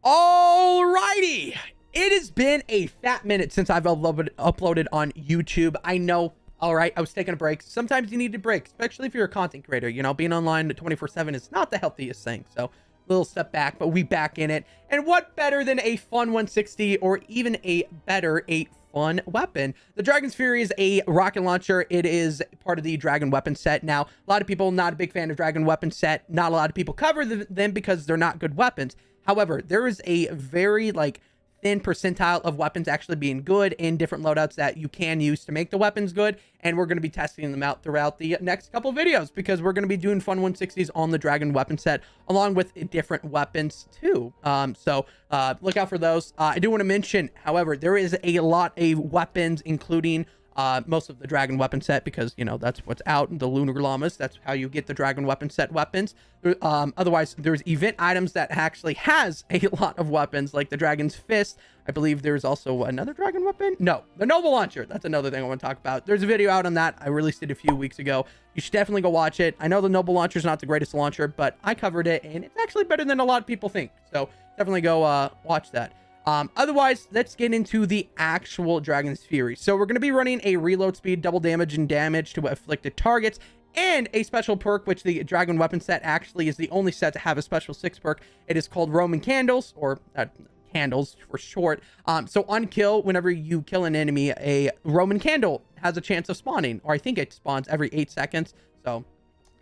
Alrighty, it has been a fat minute since I've uploaded on YouTube. I know. All right, I was taking a break. Sometimes you need a break, especially if you're a content creator. You know, being online 24/7 is not the healthiest thing. So little step back, but we back in it. And what better than a fun 160 or even a fun weapon? The Dragon's Fury is a rocket launcher. It is part of the Dragon weapon set. Now, a lot of people not a big fan of Dragon weapon set. Not a lot of people cover them because they're not good weapons. However, there is a very thin percentile of weapons actually being good in different loadouts that you can use to make the weapons good, and we're going to be testing them out throughout the next couple videos because we're going to be doing fun 160s on the Dragon weapon set along with different weapons too. So look out for those. I do want to mention, however, there is a lot of weapons, including most of the Dragon weapon set, because you know that's what's out in the Lunar Llamas. That's how you get the Dragon weapon set weapons. Otherwise, there's event items that actually has a lot of weapons, like the Dragon's Fist. I believe there's also another Dragon weapon. No, the Noble Launcher. That's another thing I want to talk about. There's a video out on that. I released it a few weeks ago. You should definitely go watch it. I know the Noble Launcher is not the greatest launcher, but I covered it, and it's actually better than a lot of people think. So definitely go watch that. Otherwise, let's get into the actual Dragon's Fury. So we're going to be running a reload speed, double damage and damage to afflicted targets, and a special perk, which the Dragon weapon set actually is the only set to have a special 6 perk. It is called Roman Candles, or candles for short. So on kill, whenever you kill an enemy, a Roman candle has a chance of spawning, or I think it spawns every 8 seconds. So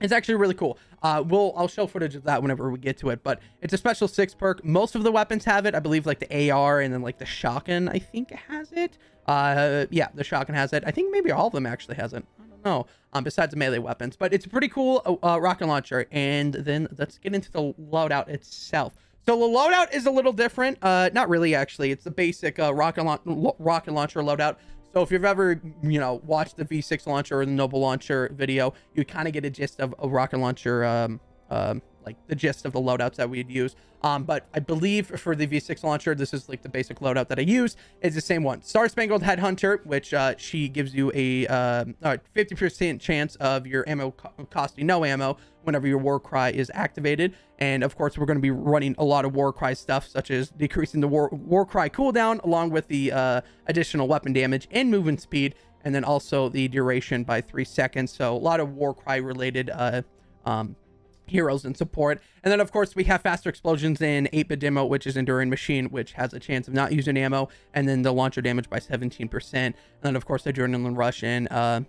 it's actually really cool. I'll show footage of that whenever we get to it, but it's a special 6 perk. Most of the weapons have it. I believe like the AR and then like the shotgun, I think has it. Yeah, the shotgun has it. I think maybe all of them actually has it. I don't know. Besides the melee weapons, but it's a pretty cool rocket launcher. And then let's get into the loadout itself. So the loadout is a little different. Not really, actually. It's the basic rocket launcher loadout. So if you've ever, you know, watched the V6 launcher or the Noble launcher video, you kind of get a gist of a rocket launcher, like the gist of the loadouts that we'd use. But I believe for the V6 launcher, this is like the basic loadout that I use. It's the same one. Star Spangled Headhunter, which she gives you a 50% chance of your ammo costing no ammo whenever your war cry is activated. And of course, we're going to be running a lot of war cry stuff, such as decreasing the war cry cooldown, along with the additional weapon damage and movement speed, and then also the duration by 3 seconds. So a lot of war cry related heroes and support. And then of course we have faster explosions in 8-bit demo, which is enduring machine, which has a chance of not using ammo, and then the launcher damage by 17%. And then of course adrenaline rush and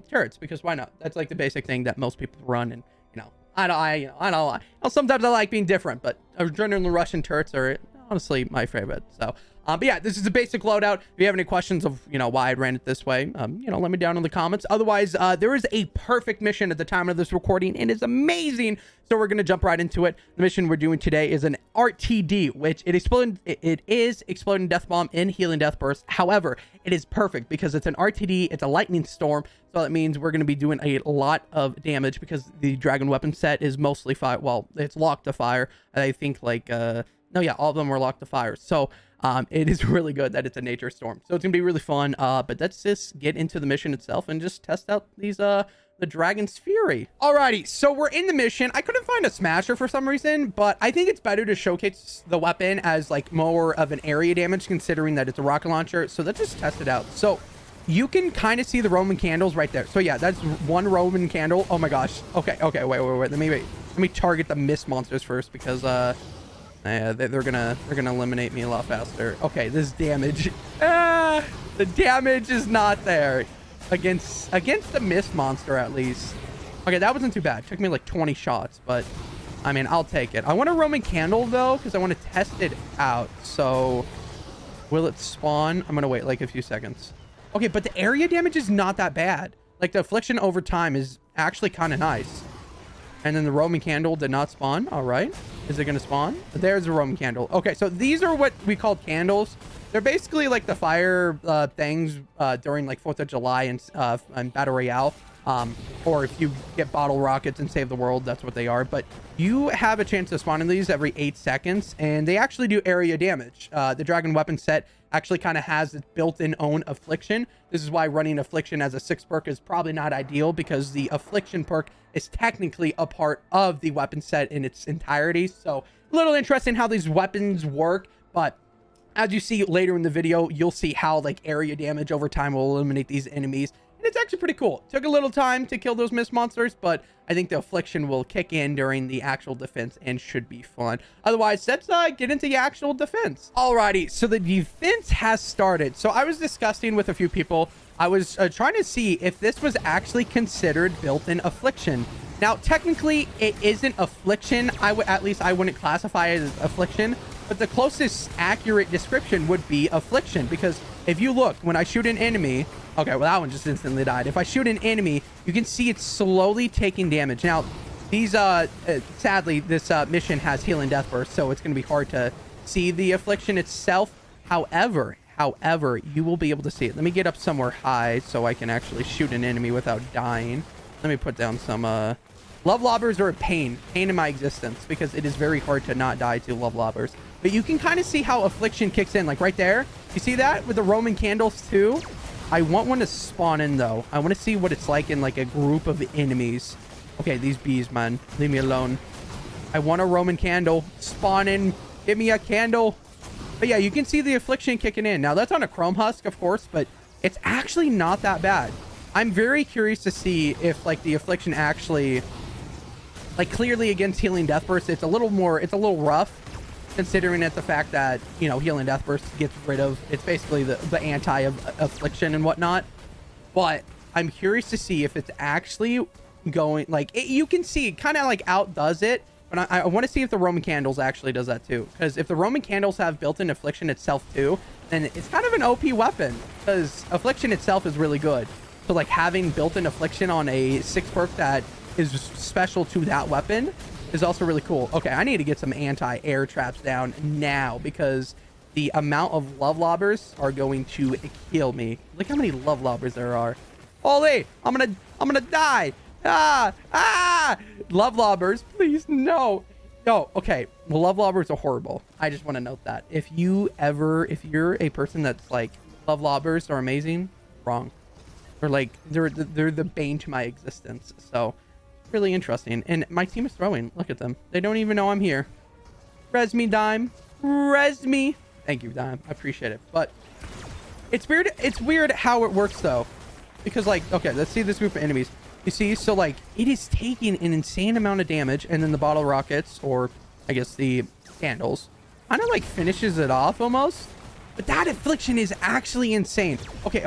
turrets, because why not? That's like the basic thing that most people run. And you know, I don't sometimes I like being different, but adrenaline rush and turrets are honestly my favorite. So but yeah, this is a basic loadout. If you have any questions of, you know, why I ran it this way, you know, let me down in the comments. Otherwise, there is a perfect mission at the time of this recording, and it's amazing. So we're going to jump right into it. The mission we're doing today is an RTD, which it is exploding death bomb in healing death burst. However, it is perfect because it's an RTD. It's a lightning storm. So that means we're going to be doing a lot of damage because the Dragon weapon set is mostly fire. Well, it's locked to fire. I think like, no, yeah, all of them were locked to fire. So it is really good that it's a nature storm. So it's gonna be really fun. But let's just get into the mission itself and just test out these the Dragon's Fury. Alrighty, so we're in the mission. I couldn't find a smasher for some reason, but I think it's better to showcase the weapon as like more of an area damage, considering that it's a rocket launcher. So let's just test it out. So you can kind of see the Roman candles right there. So yeah, that's one Roman candle. Oh my gosh. Okay, wait. Let me target the mist monsters first, because they're gonna eliminate me a lot faster. Okay, this damage, the damage is not there against the mist monster, at least. Okay, that wasn't too bad. It took me like 20 shots, but I mean, I'll take it. I want a Roman candle though, because I want to test it out. So will it spawn? I'm gonna wait like a few seconds. Okay, but the area damage is not that bad. Like the affliction over time is actually kind of nice. And then the Roman candle did not spawn. All right. Is it going to spawn? There's a Roman candle. Okay, so these are what we call candles. They're basically like the fire things during like 4th of July and Battle Royale. Or if you get bottle rockets and save the world, that's what they are. But you have a chance to spawn in these every 8 seconds, and they actually do area damage. The Dragon weapon set actually kind of has its built-in own affliction. This is why running affliction as a 6 perk is probably not ideal, because the affliction perk is technically a part of the weapon set in its entirety. So a little interesting how these weapons work, But as you see later in the video, you'll see how like area damage over time will eliminate these enemies. And it's actually pretty cool. Took a little time to kill those mist monsters, but I think the affliction will kick in during the actual defense and should be fun. Otherwise, let's get into the actual defense. Alrighty, so the defense has started. So I was discussing with a few people. I was trying to see if this was actually considered built-in affliction. Now, technically, it isn't affliction. At least I wouldn't classify it as affliction. But the closest accurate description would be affliction, because if you look, when I shoot an enemy, okay, well, that one just instantly died. If I shoot an enemy, you can see it's slowly taking damage. Now, these, sadly, this mission has healing death burst, so it's going to be hard to see the affliction itself. However, you will be able to see it. Let me get up somewhere high so I can actually shoot an enemy without dying. Let me put down some, love lobbers are a pain in my existence, because it is very hard to not die to love lobbers. But you can kind of see how affliction kicks in, like right there. You see that with the Roman candles too? I want one to spawn in though. I want to see what it's like in like a group of enemies. Okay, these bees, man, leave me alone. I want a Roman candle. Spawn in. Give me a candle. But yeah, you can see the affliction kicking in. Now that's on a chrome husk, of course, but it's actually not that bad. I'm very curious to see if like the affliction actually, like, clearly against healing death burst, it's a little rough, considering it the fact that, you know, healing death burst gets rid of, it's basically the anti of affliction and whatnot. But I'm curious to see if it's actually going, like, you can see it kind of like outdoes it. But I want to see if the Roman candles actually does that too, because if the Roman candles have built-in affliction itself too, then it's kind of an OP weapon, because affliction itself is really good. So like having built-in affliction on a 6 perk that is special to that weapon is also really cool. Okay, I need to get some anti-air traps down now, because the amount of love lobbers are going to kill me. Look how many love lobbers there are. Holy, I'm gonna die. Love lobbers, please, no. Okay, well, love lobbers are horrible. I just want to note that if you're a person that's like, love lobbers are amazing, wrong. They're like, they're the bane to my existence. So really interesting. And my team is throwing. Look at them. They don't even know I'm here. Res me, Dime. Res me. Thank you, Dime. I appreciate it. But it's weird. It's weird how it works though, because like, okay, let's see this group of enemies. You see, so like it is taking an insane amount of damage, and then the bottle rockets, or I guess the candles, kind of like finishes it off almost. But that affliction is actually insane. Okay.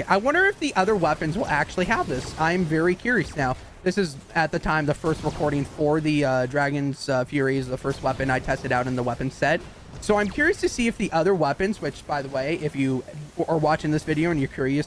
I wonder if the other weapons will actually have this. I'm very curious now. This is at the time the first recording for the Dragon's Fury is the first weapon I tested out in the weapon set. So I'm curious to see if the other weapons, which by the way, if you are watching this video and you're curious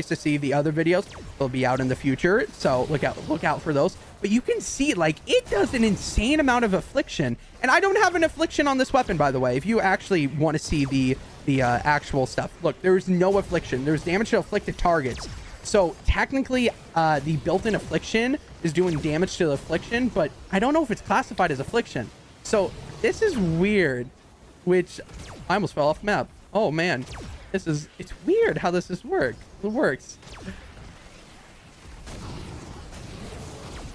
to see the other videos, they'll be out in the future. So look out for those. But you can see like it does an insane amount of affliction. And I don't have an affliction on this weapon, by the way. If you actually want to see the actual stuff, look, there's no affliction. There's damage to afflicted targets. So technically, the built-in affliction is doing damage to the affliction, but I don't know if it's classified as affliction. So this is weird, which I almost fell off the map. Oh man, it's weird how this works.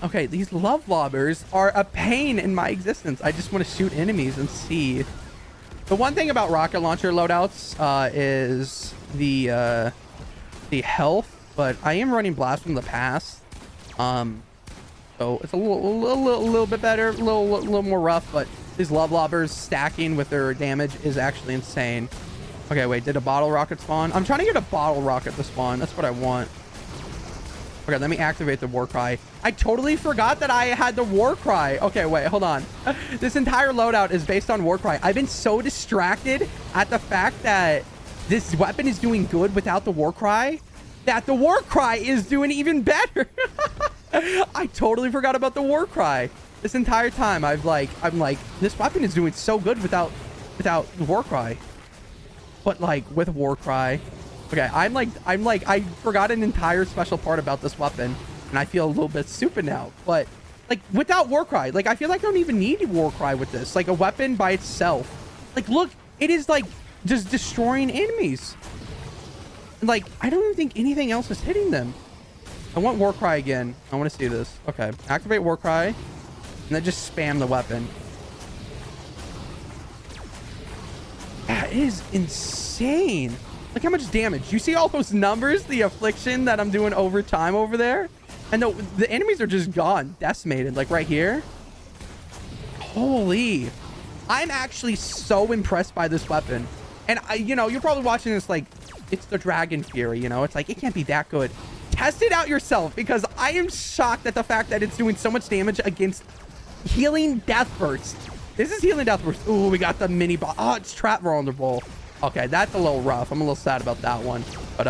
Okay, these love lobbers are a pain in my existence. I just want to shoot enemies and see. The one thing about rocket launcher loadouts is the health, but I am running blast from the past, so it's a little bit better, a little more rough. But these love lobbers stacking with their damage is actually insane. Okay, wait, did a bottle rocket spawn? I'm trying to get a bottle rocket to spawn. That's what I want. Okay, let me activate the war cry. I totally forgot that I had the war cry. Okay, wait, hold on. This entire loadout is based on war cry. I've been so distracted at the fact that this weapon is doing good without the war cry that the war cry is doing even better. I totally forgot about the war cry. This entire time I'm like, this weapon is doing so good without the war cry. But like with war cry, okay, I'm like, I forgot an entire special part about this weapon, and I feel a little bit stupid now. But like without war cry, like I feel like I don't even need war cry with this. Like a weapon by itself. Like look, it is like just destroying enemies. Like I don't even think anything else is hitting them. I want war cry again. I want to see this. Okay, activate war cry, and then just spam the weapon. is insane. Look how much damage. You see all those numbers, the affliction that I'm doing over time over there? And the enemies are just gone, decimated, like right here. Holy. I'm actually so impressed by this weapon. And you know, you're probably watching this like, it's the Dragon Fury, you know? It's like, it can't be that good. Test it out yourself, because I am shocked at the fact that it's doing so much damage against healing death burst. This is healing death burst. Ooh, we got the mini boss. Oh, it's trap vulnerable. Okay, that's a little rough. I'm a little sad about that one. But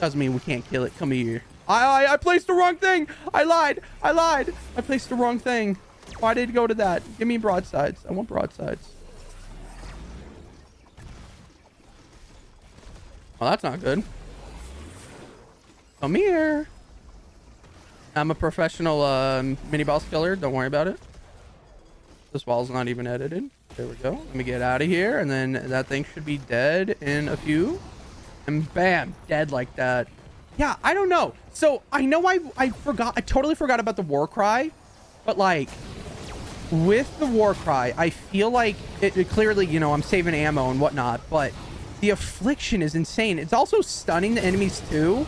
doesn't mean we can't kill it. Come here. I placed the wrong thing. I lied. I placed the wrong thing. Why did it go to that? Give me broadsides. I want broadsides. Oh, that's not good. Come here. I'm a professional mini boss killer. Don't worry about it. This wall's not even edited. There we go. Let me get out of here. And then that thing should be dead in a few. And bam, dead like that. Yeah, I don't know. So I know I forgot. I totally forgot about the war cry. But like with the war cry, I feel like it clearly, you know, I'm saving ammo and whatnot. But the affliction is insane. It's also stunning the enemies too.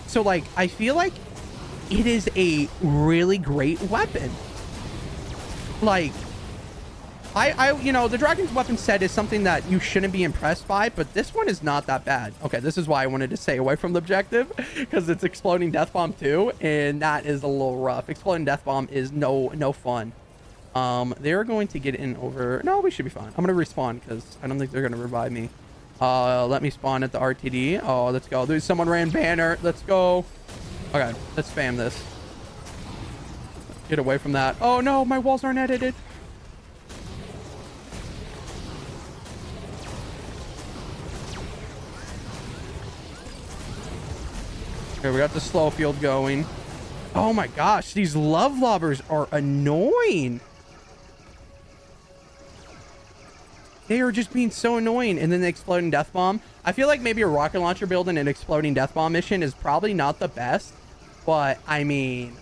So like, I feel like it is a really great weapon. Like, you know, the Dragon's weapon set is something that you shouldn't be impressed by, but this one is not that bad. Okay, this is why I wanted to stay away from the objective, because it's Exploding Death Bomb too, and that is a little rough. Exploding Death Bomb is no fun. They're going to get in over... No, we should be fine. I'm going to respawn, because I don't think they're going to revive me. Let me spawn at the RTD. Oh, let's go. Dude, someone ran banner. Let's go. Okay, let's spam this. Get away from that. Oh, no, my walls aren't edited. Okay, we got the slow field going. Oh my gosh, these love lobbers are annoying. They are just being so annoying. And then the Exploding Death Bomb. I feel like maybe a rocket launcher build and an Exploding Death Bomb mission is probably not the best. But, I mean,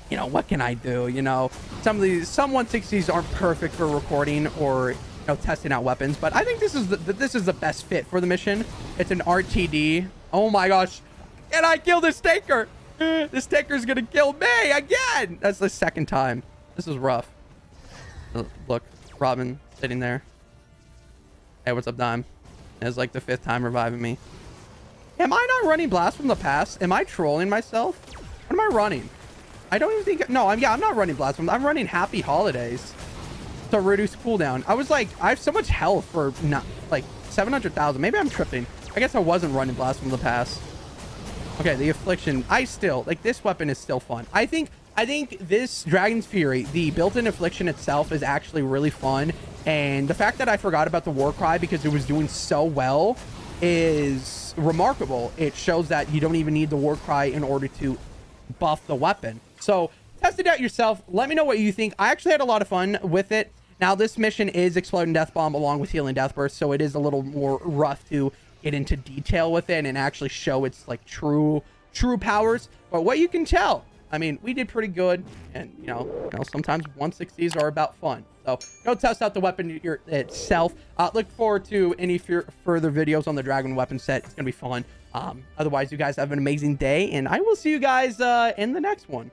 you know, what can I do? You know, some 160s aren't perfect for recording or, you know, testing out weapons. But I think this is the best fit for the mission. It's an RTD. Oh my gosh. Can I kill this tanker? This tanker's gonna kill me again. That's the second time. This is rough. Look, Robin sitting there. Hey, what's up, Dime? It's like the 5th time reviving me. Am I not running Blast from the Past? Am I trolling myself? What am I running? I don't even think... No, I'm not running Blast from... I'm running Happy Holidays to reduce cooldown. I was like, I have so much health for not like 700,000. Maybe I'm tripping. I guess I wasn't running Blast from the Past. Okay, the affliction. I still like this weapon is still fun. I think this Dragon's Fury, the built-in affliction itself, is actually really fun. And the fact that I forgot about the war cry because it was doing so well is remarkable. It shows that you don't even need the war cry in order to buff the weapon. So test it out yourself. Let me know what you think. I actually had a lot of fun with it. Now this mission is Exploding Death Bomb along with Healing Death Burst, so it is a little more rough to get into detail with it and actually show its like true powers. But what you can tell, I mean, we did pretty good. And you know sometimes 160s are about fun. So go test out the weapon itself. Look forward to any further videos on the Dragon weapon set. It's gonna be fun. Otherwise, you guys have an amazing day, and I will see you guys in the next one.